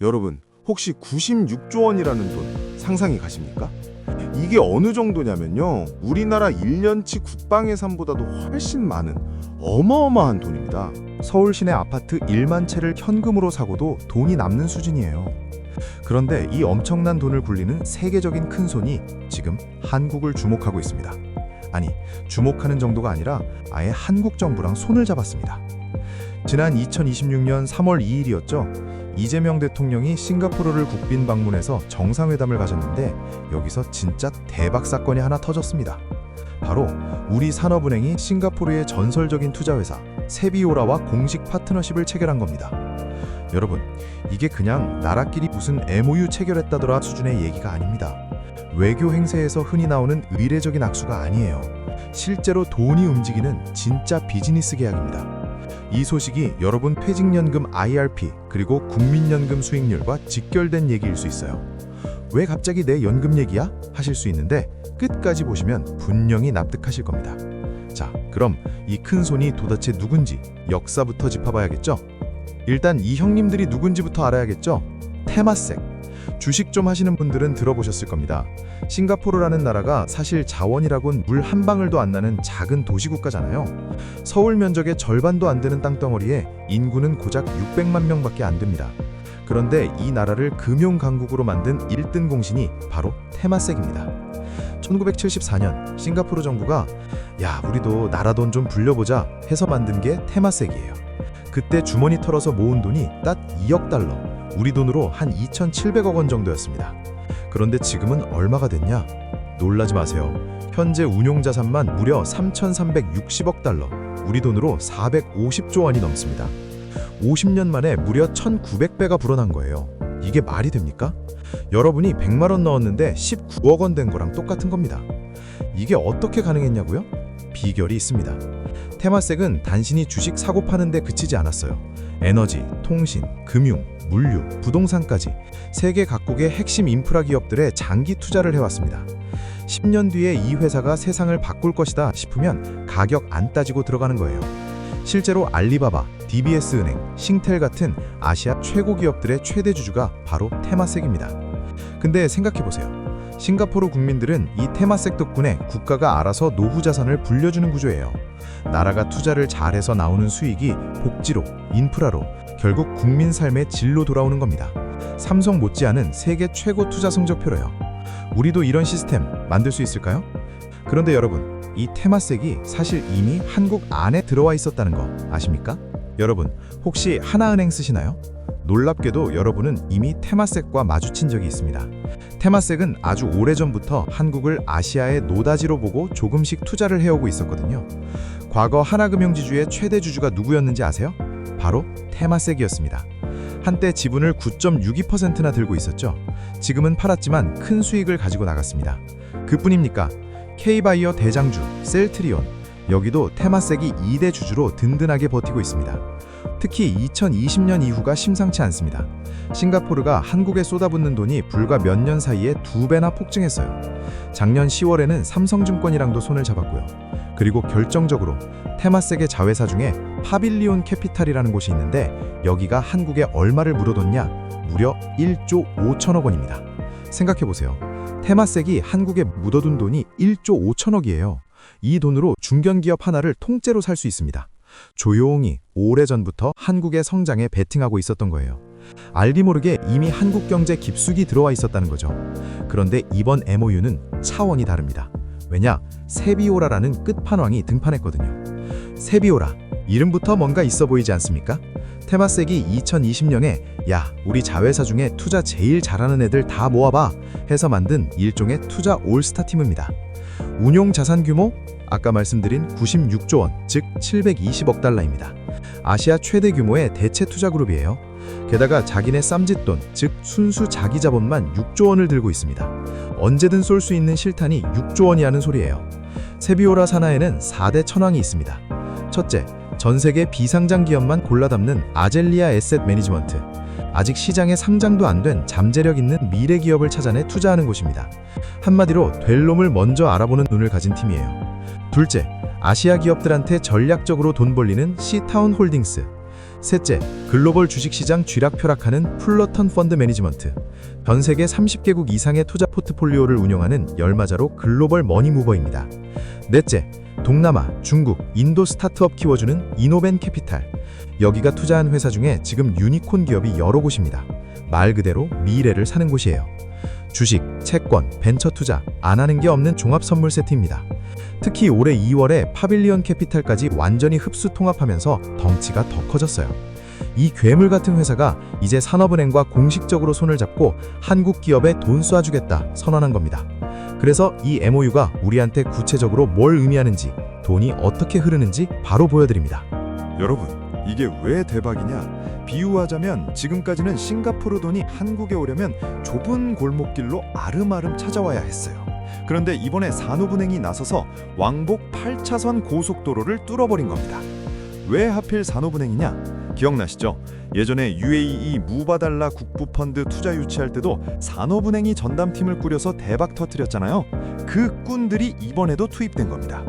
여러분, 혹시 96조 원이라는 돈 상상이 가십니까? 이게 어느 정도냐면요. 우리나라 1년치 국방 예산보다도 훨씬 많은 어마어마한 돈입니다. 서울 시내 아파트 1만 채를 현금으로 사고도 돈이 남는 수준이에요. 그런데 이 엄청난 돈을 굴리는 세계적인 큰손이 지금 한국을 주목하고 있습니다. 아니, 주목하는 정도가 아니라 아예 한국 정부랑 손을 잡았습니다. 지난 2026년 3월 2일이었죠. 이재명 대통령이 싱가포르를 국빈 방문해서 정상회담을 가졌는데 여기서 진짜 대박 사건이 하나 터졌습니다. 바로 우리 산업은행이 싱가포르의 전설적인 투자회사 세비오라와 공식 파트너십을 체결한 겁니다. 여러분, 이게 그냥 나라끼리 무슨 MOU 체결했다더라 수준의 얘기가 아닙니다. 외교 행세에서 흔히 나오는 의례적인 악수가 아니에요. 실제로 돈이 움직이는 진짜 비즈니스 계약입니다. 이 소식이 여러분 퇴직연금 IRP 그리고 국민연금 수익률과 직결된 얘기일 수 있어요. 왜 갑자기 내 연금 얘기야? 하실 수 있는데 끝까지 보시면 분명히 납득하실 겁니다. 자, 그럼 이 큰손이 도대체 누군지 역사부터 짚어봐야겠죠? 일단 이 형님들이 누군지부터 알아야겠죠? 테마색. 주식 좀 하시는 분들은 들어보셨을 겁니다. 싱가포르라는 나라가 사실 자원이라곤 물 한 방울도 안 나는 작은 도시국가잖아요. 서울 면적의 절반도 안 되는 땅덩어리에 인구는 고작 600만 명밖에 안 됩니다. 그런데 이 나라를 금융 강국으로 만든 1등 공신이 바로 테마색입니다. 1974년 싱가포르 정부가 야, 우리도 나라 돈 좀 불려보자 해서 만든 게 테마색이에요. 그때 주머니 털어서 모은 돈이 딱 2억 달러, 우리 돈으로 한 2,700억 원 정도였습니다. 그런데 지금은 얼마가 됐냐? 놀라지 마세요. 현재 운용 자산만 무려 3,360억 달러, 우리 돈으로 450조 원이 넘습니다. 50년 만에 무려 1,900배가 불어난 거예요. 이게 말이 됩니까? 여러분이 100만 원 넣었는데 19억 원 된 거랑 똑같은 겁니다. 이게 어떻게 가능했냐고요? 비결이 있습니다. 테마색은 단순히 주식 사고 파는 데 그치지 않았어요. 에너지, 통신, 금융, 물류, 부동산까지 세계 각국의 핵심 인프라 기업들에 장기 투자를 해왔습니다. 10년 뒤에 이 회사가 세상을 바꿀 것이다 싶으면 가격 안 따지고 들어가는 거예요. 실제로 알리바바, DBS은행, 싱텔 같은 아시아 최고 기업들의 최대 주주가 바로 테마색입니다. 근데 생각해보세요. 싱가포르 국민들은 이 테마색 덕분에 국가가 알아서 노후 자산을 불려주는 구조예요. 나라가 투자를 잘해서 나오는 수익이 복지로, 인프라로 결국 국민 삶의 질로 돌아오는 겁니다. 삼성 못지않은 세계 최고 투자 성적표로요. 우리도 이런 시스템 만들 수 있을까요? 그런데 여러분, 이 테마색이 사실 이미 한국 안에 들어와 있었다는 거 아십니까? 여러분, 혹시 하나은행 쓰시나요? 놀랍게도 여러분은 이미 테마색과 마주친 적이 있습니다. 테마색은 아주 오래전부터 한국을 아시아의 노다지로 보고 조금씩 투자를 해오고 있었거든요. 과거 하나금융지주의 최대 주주가 누구였는지 아세요? 바로 테마색이었습니다. 한때 지분을 9.62%나 들고 있었죠. 지금은 팔았지만 큰 수익을 가지고 나갔습니다. 그뿐입니까? K바이오 대장주, 셀트리온, 여기도 테마색이 2대 주주로 든든하게 버티고 있습니다. 특히 2020년 이후가 심상치 않습니다. 싱가포르가 한국에 쏟아붓는 돈이 불과 몇 년 사이에 2배나 폭증했어요. 작년 10월에는 삼성증권이랑도 손을 잡았고요. 그리고 결정적으로 테마색의 자회사 중에 파빌리온 캐피탈이라는 곳이 있는데 여기가 한국에 얼마를 물어뒀냐? 무려 1조 5천억 원입니다. 생각해보세요. 테마색이 한국에 묻어둔 돈이 1조 5천억이에요. 이 돈으로 중견기업 하나를 통째로 살 수 있습니다. 조용히 오래전부터 한국의 성장에 베팅하고 있었던 거예요. 알게 모르게 이미 한국 경제 깊숙이 들어와 있었다는 거죠. 그런데 이번 MOU는 차원이 다릅니다. 왜냐? 세비오라라는 끝판왕이 등판했거든요. 세비오라, 이름부터 뭔가 있어 보이지 않습니까? 테마색이 2020년에 야, 우리 자회사 중에 투자 제일 잘하는 애들 다 모아봐 해서 만든 일종의 투자 올스타 팀입니다. 운용 자산 규모? 아까 말씀드린 96조 원, 즉 720억 달러입니다. 아시아 최대 규모의 대체 투자 그룹이에요. 게다가 자기네 쌈짓돈, 즉 순수 자기 자본만 6조 원을 들고 있습니다. 언제든 쏠 수 있는 실탄이 6조 원이라는 소리예요. 세비오라 산하에는 4대 천왕이 있습니다. 첫째, 전 세계 비상장 기업만 골라 담는 아젤리아 에셋 매니지먼트. 아직 시장에 상장도 안 된 잠재력 있는 미래 기업을 찾아내 투자하는 곳입니다. 한마디로 될 놈을 먼저 알아보는 눈을 가진 팀이에요. 둘째, 아시아 기업들한테 전략적으로 돈 벌리는 시타운 홀딩스. 셋째, 글로벌 주식시장 쥐락펴락하는 풀러턴 펀드 매니지먼트. 전 세계 30개국 이상의 투자 포트폴리오를 운영하는 열마자로 글로벌 머니무버입니다. 넷째, 동남아, 중국, 인도 스타트업 키워주는 이노벤 캐피탈. 여기가 투자한 회사 중에 지금 유니콘 기업이 여러 곳입니다. 말 그대로 미래를 사는 곳이에요. 주식, 채권, 벤처 투자, 안 하는 게 없는 종합 선물 세트입니다. 특히 올해 2월에 파빌리온 캐피탈까지 완전히 흡수 통합하면서 덩치가 더 커졌어요. 이 괴물 같은 회사가 이제 산업은행과 공식적으로 손을 잡고 한국 기업에 돈 쏴주겠다 선언한 겁니다. 그래서 이 MOU가 우리한테 구체적으로 뭘 의미하는지, 돈이 어떻게 흐르는지 바로 보여드립니다. 여러분, 이게 왜 대박이냐? 비유하자면 지금까지는 싱가포르 돈이 한국에 오려면 좁은 골목길로 아름아름 찾아와야 했어요. 그런데 이번에 산업은행이 나서서 왕복 8차선 고속도로를 뚫어버린 겁니다. 왜 하필 산업은행이냐? 기억나시죠? 예전에 UAE 무바달라 국부펀드 투자 유치할 때도 산업은행이 전담팀을 꾸려서 대박 터뜨렸잖아요. 그 꾼들이 이번에도 투입된 겁니다.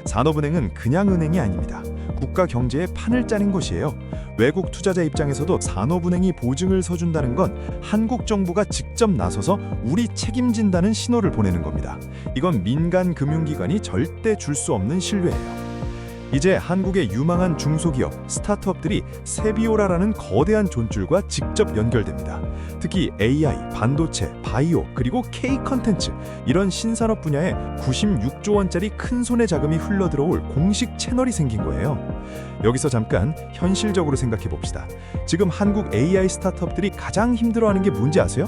산업은행은 그냥 은행이 아닙니다. 국가 경제의 판을 짜는 곳이에요. 외국 투자자 입장에서도 산업은행이 보증을 서준다는 건 한국 정부가 직접 나서서 우리 책임진다는 신호를 보내는 겁니다. 이건 민간 금융기관이 절대 줄 수 없는 신뢰예요. 이제 한국의 유망한 중소기업, 스타트업들이 세비오라라는 거대한 존줄과 직접 연결됩니다. 특히 AI, 반도체, 바이오, 그리고 K 컨텐츠 이런 신산업 분야에 96조 원짜리 큰손의 자금이 흘러들어올 공식 채널이 생긴 거예요. 여기서 잠깐 현실적으로 생각해 봅시다. 지금 한국 AI 스타트업들이 가장 힘들어하는 게 뭔지 아세요?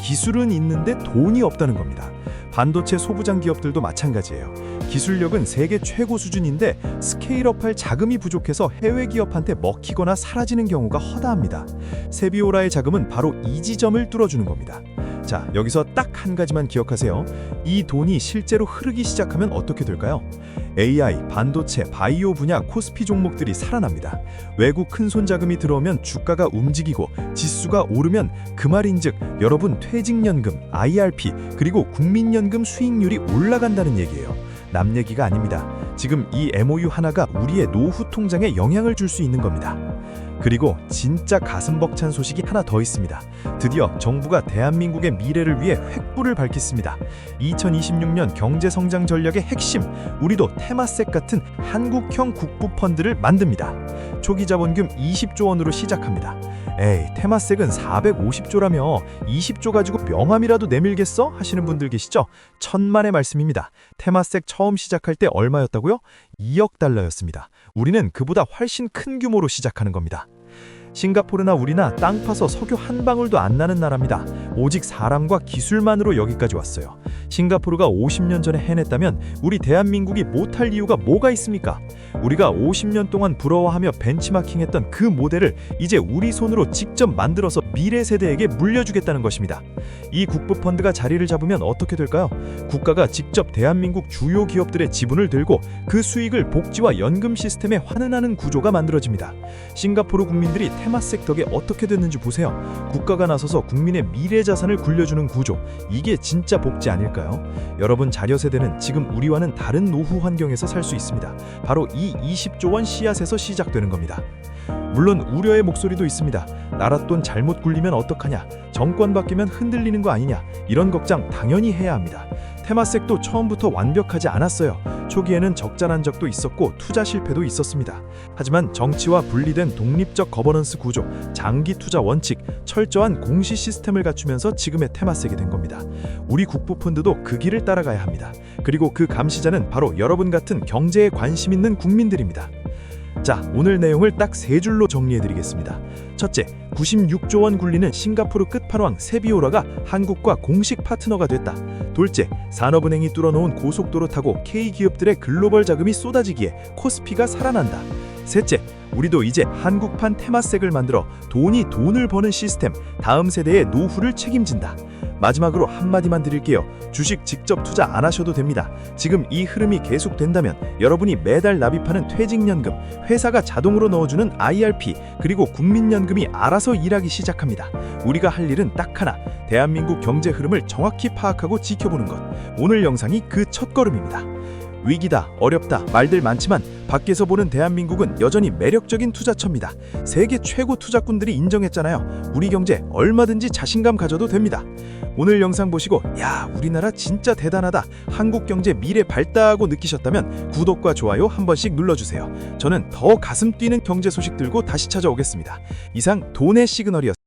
기술은 있는데 돈이 없다는 겁니다. 반도체 소부장 기업들도 마찬가지예요. 기술력은 세계 최고 수준인데 스케일업할 자금이 부족해서 해외 기업한테 먹히거나 사라지는 경우가 허다합니다. 세비오라의 자금은 바로 이 지점을 뚫어주는 겁니다. 자, 여기서 딱 한 가지만 기억하세요. 이 돈이 실제로 흐르기 시작하면 어떻게 될까요? AI, 반도체, 바이오 분야 코스피 종목들이 살아납니다. 외국 큰손 자금이 들어오면 주가가 움직이고 지수가 오르면 그 말인즉 여러분 퇴직연금, IRP 그리고 국민연금 수익률이 올라간다는 얘기예요. 남 얘기가 아닙니다. 지금 이 MOU 하나가 우리의 노후 통장에 영향을 줄 수 있는 겁니다. 그리고 진짜 가슴 벅찬 소식이 하나 더 있습니다. 드디어 정부가 대한민국의 미래를 위해 횃불을 밝혔습니다. 2026년 경제성장 전략의 핵심, 우리도 테마색 같은 한국형 국부펀드를 만듭니다. 초기 자본금 20조 원으로 시작합니다. 에이, 테마색은 450조라며 20조 가지고 명함이라도 내밀겠어? 하시는 분들 계시죠? 천만의 말씀입니다. 테마색 처음 시작할 때 얼마였다고요? 2억 달러였습니다. 우리는 그보다 훨씬 큰 규모로 시작하는 겁니다. 싱가포르나 우리나 땅 파서 석유 한 방울도 안 나는 나라입니다. 오직 사람과 기술만으로 여기까지 왔어요. 싱가포르가 50년 전에 해냈다면 우리 대한민국이 못할 이유가 뭐가 있습니까? 우리가 50년 동안 부러워하며 벤치마킹했던 그 모델을 이제 우리 손으로 직접 만들어서 미래 세대에게 물려주겠다는 것입니다. 이 국부펀드가 자리를 잡으면 어떻게 될까요? 국가가 직접 대한민국 주요 기업들의 지분을 들고 그 수익을 복지와 연금 시스템에 환원하는 구조가 만들어집니다. 싱가포르 국민들이 테마색 덕에 어떻게 됐는지 보세요. 국가가 나서서 국민의 미래 자산을 굴려주는 구조, 이게 진짜 복지 아닐까요? 여러분 자녀세대는 지금 우리와는 다른 노후 환경에서 살 수 있습니다. 바로 이 20조 원 씨앗에서 시작되는 겁니다. 물론 우려의 목소리도 있습니다. 나라 돈 잘못 굴리면 어떡하냐, 정권 바뀌면 흔들리는 거 아니냐, 이런 걱정 당연히 해야 합니다. 테마색도 처음부터 완벽하지 않았어요. 초기에는 적자난 적도 있었고 투자 실패도 있었습니다. 하지만 정치와 분리된 독립적 거버넌스 구조, 장기 투자 원칙, 철저한 공시 시스템을 갖추면서 지금의 테마색이 된 겁니다. 우리 국부펀드도 그 길을 따라가야 합니다. 그리고 그 감시자는 바로 여러분 같은 경제에 관심 있는 국민들입니다. 자, 오늘 내용을 딱 세 줄로 정리해드리겠습니다. 첫째, 96조 원 굴리는 싱가포르 끝판왕 세비오라가 한국과 공식 파트너가 됐다. 둘째, 산업은행이 뚫어놓은 고속도로 타고 K기업들의 글로벌 자금이 쏟아지기에 코스피가 살아난다. 셋째, 우리도 이제 한국판 테마색을 만들어 돈을 버는 시스템, 다음 세대의 노후를 책임진다. 마지막으로 한마디만 드릴게요. 주식 직접 투자 안 하셔도 됩니다. 지금 이 흐름이 계속된다면 여러분이 매달 납입하는 퇴직연금, 회사가 자동으로 넣어주는 IRP, 그리고 국민연금이 알아서 일하기 시작합니다. 우리가 할 일은 딱 하나, 대한민국 경제 흐름을 정확히 파악하고 지켜보는 것. 오늘 영상이 그 첫걸음입니다. 위기다, 어렵다 말들 많지만 밖에서 보는 대한민국은 여전히 매력적인 투자처입니다. 세계 최고 투자꾼들이 인정했잖아요. 우리 경제 얼마든지 자신감 가져도 됩니다. 오늘 영상 보시고 야, 우리나라 진짜 대단하다, 한국 경제 미래 밝다고 느끼셨다면 구독과 좋아요 한 번씩 눌러주세요. 저는 더 가슴 뛰는 경제 소식 들고 다시 찾아오겠습니다. 이상 돈의 시그널이었습니다.